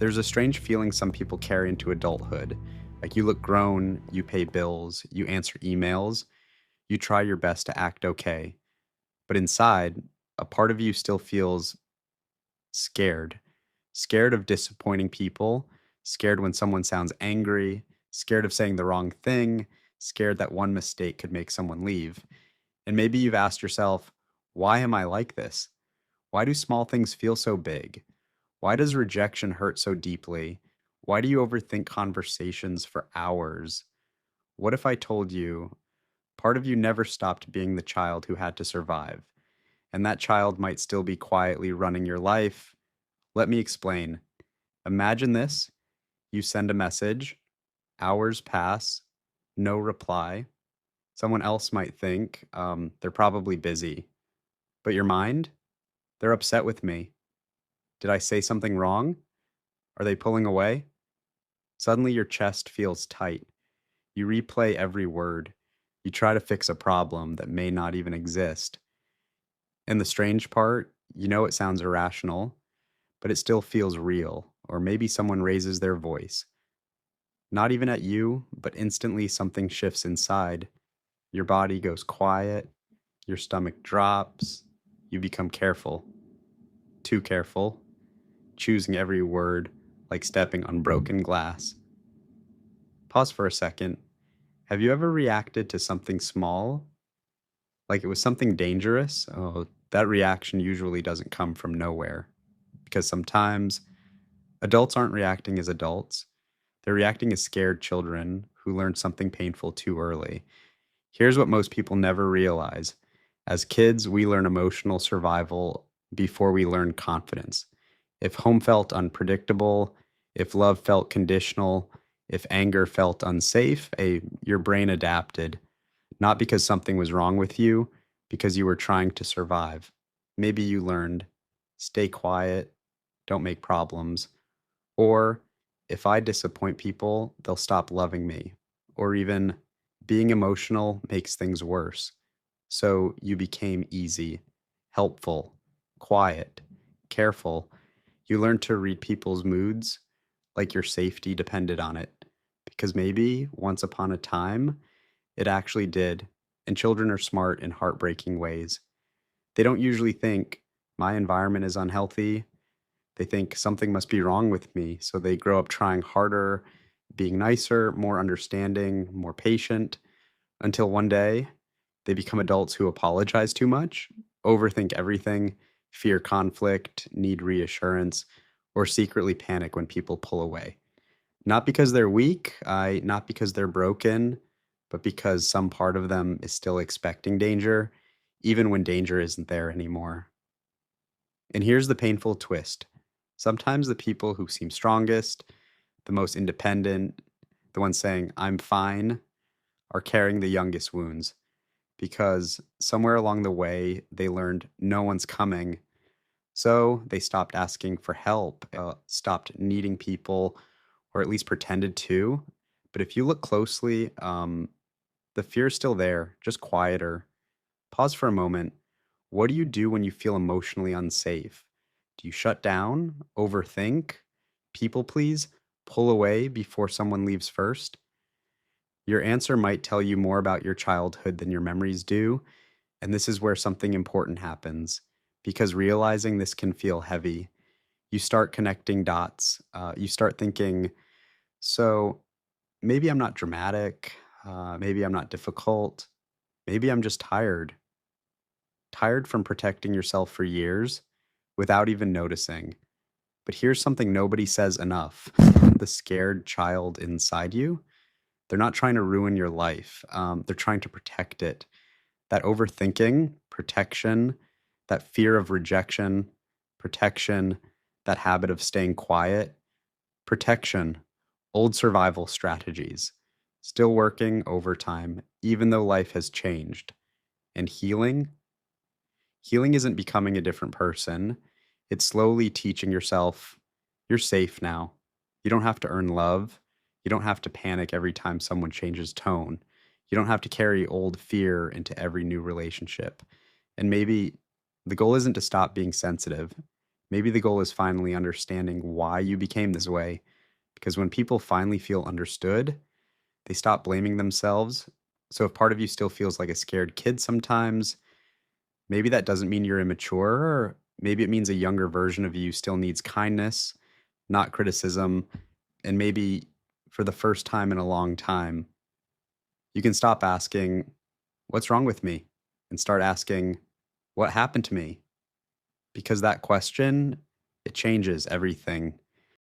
There's a strange feeling some people carry into adulthood. Like you look grown, you pay bills, you answer emails, you try your best to act okay. But inside, a part of you still feels scared. Scared of disappointing people, scared when someone sounds angry, scared of saying the wrong thing, scared that one mistake could make someone leave. And maybe you've asked yourself, why am I like this? Why do small things feel so big? Why does rejection hurt so deeply? Why do you overthink conversations for hours? What if I told you part of you never stopped being the child who had to survive, and that child might still be quietly running your life? Let me explain. Imagine this: you send a message, hours pass, no reply. Someone else might think they're probably busy, but your mind, they're upset with me. Did I say something wrong? Are they pulling away? Suddenly, your chest feels tight. You replay every word. You try to fix a problem that may not even exist. And the strange part, you know it sounds irrational, but it still feels real. Or maybe someone raises their voice. Not even at you, but instantly something shifts inside. Your body goes quiet. Your stomach drops. You become careful. Too careful. Choosing every word like stepping on broken glass. Pause for a second. Have you ever reacted to something small, like it was something dangerous? Oh, that reaction usually doesn't come from nowhere because sometimes adults aren't reacting as adults. They're reacting as scared children who learned something painful too early. Here's what most people never realize. As kids, we learn emotional survival before we learn confidence. If home felt unpredictable, if love felt conditional, if anger felt unsafe, your brain adapted, not because something was wrong with you, because you were trying to survive. Maybe you learned, stay quiet, don't make problems, or if I disappoint people, they'll stop loving me, or even being emotional makes things worse. So you became easy, helpful, quiet, careful. You learned to read people's moods like your safety depended on it. Because maybe once upon a time, it actually did. And children are smart in heartbreaking ways. They don't usually think, my environment is unhealthy. They think something must be wrong with me. So they grow up trying harder, being nicer, more understanding, more patient, until one day they become adults who apologize too much, overthink everything, fear conflict, need reassurance, or secretly panic when people pull away. Not because they're weak, not because they're broken, but because some part of them is still expecting danger, even when danger isn't there anymore. And here's the painful twist. Sometimes the people who seem strongest, the most independent, the ones saying, I'm fine, are carrying the youngest wounds because somewhere along the way they learned no one's coming. So they stopped asking for help, stopped needing people, or at least pretended to. But if you look closely, the fear is still there, just quieter. Pause for a moment. What do you do when you feel emotionally unsafe? Do you shut down, overthink, people please, pull away before someone leaves first? Your answer might tell you more about your childhood than your memories do. And this is where something important happens because realizing this can feel heavy. You start connecting dots. You start thinking, so maybe I'm not dramatic. Maybe I'm not difficult. Maybe I'm just tired. Tired from protecting yourself for years without even noticing. But here's something nobody says enough. The scared child inside you, they're not trying to ruin your life. They're trying to protect it. That overthinking, protection, that fear of rejection, protection, that habit of staying quiet, protection, old survival strategies, still working overtime, even though life has changed. And healing isn't becoming a different person. It's slowly teaching yourself you're safe now. You don't have to earn love. You don't have to panic every time someone changes tone. You don't have to carry old fear into every new relationship. And maybe the goal isn't to stop being sensitive. Maybe the goal is finally understanding why you became this way, because when people finally feel understood, they stop blaming themselves. So if part of you still feels like a scared kid sometimes, maybe that doesn't mean you're immature, or maybe it means a younger version of you still needs kindness, not criticism. And maybe for the first time in a long time, you can stop asking, "What's wrong with me?" and start asking, "What happened to me?" Because that question, it changes everything.